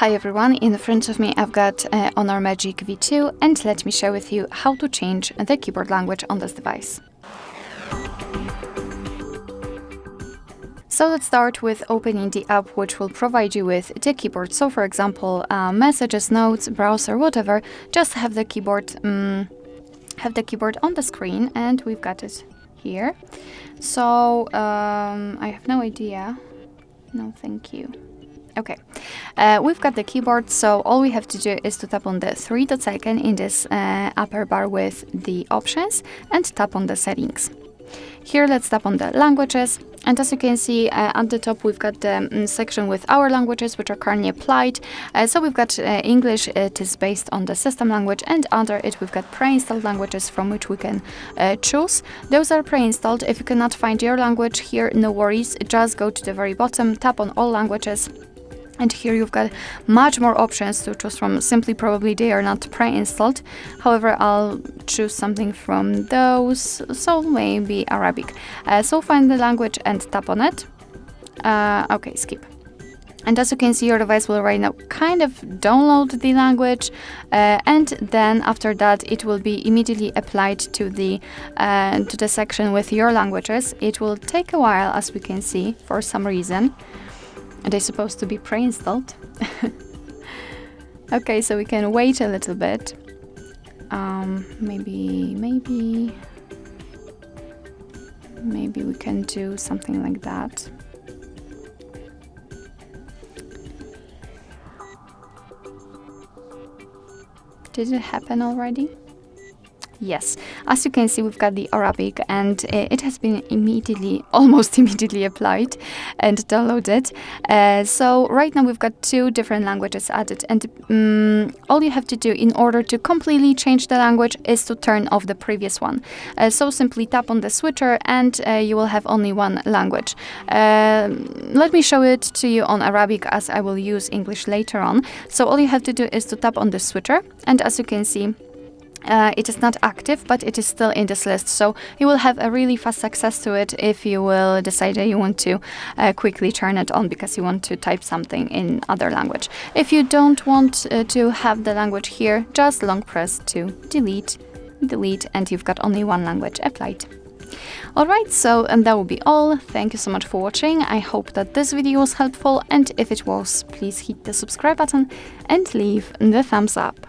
Hi everyone, in front of me I've got Honor Magic V2 and let me share with you how to change the keyboard language on this device. So let's start with opening the app which will provide you with the keyboard. So for example, messages, notes, browser, whatever, just have the keyboard on the screen and we've got it here. So I have no idea. No, thank you. Okay, we've got the keyboard, so all we have to do is to tap on the three dots icon in this upper bar with the options and tap on the settings. Here let's tap on the languages, and as you can see at the top we've got the section with our languages which are currently applied. So we've got English, it is based on the system language, and under it we've got pre-installed languages from which we can choose. Those are pre-installed. If you cannot find your language here, no worries, just go to the very bottom, tap on all languages. And here you've got much more options to choose from. Simply probably they are not pre-installed. However, I'll choose something from those, so maybe Arabic. So find the language and tap on it. Okay, skip. And as you can see, your device will right now kind of download the language, and then after that it will be immediately applied to the section with your languages. It will take a while, as we can see, for some reason. They're supposed to be pre-installed. Okay, so we can wait a little bit. Maybe we can do something like that. Did it happen already? Yes, as you can see, we've got the Arabic, and it has been almost immediately applied and downloaded. So right now we've got two different languages added, and all you have to do in order to completely change the language is to turn off the previous one. So simply tap on the switcher and you will have only one language. Let me show it to you on Arabic, as I will use English later on. So all you have to do is to tap on the switcher, and as you can see, it is not active, but it is still in this list, so you will have a really fast access to it if you will decide that you want to quickly turn it on because you want to type something in other language. If you don't want to have the language here, just long press to delete, and you've got only one language applied. Alright, so and that will be all. Thank you so much for watching. I hope that this video was helpful, and if it was, please hit the subscribe button and leave the thumbs up.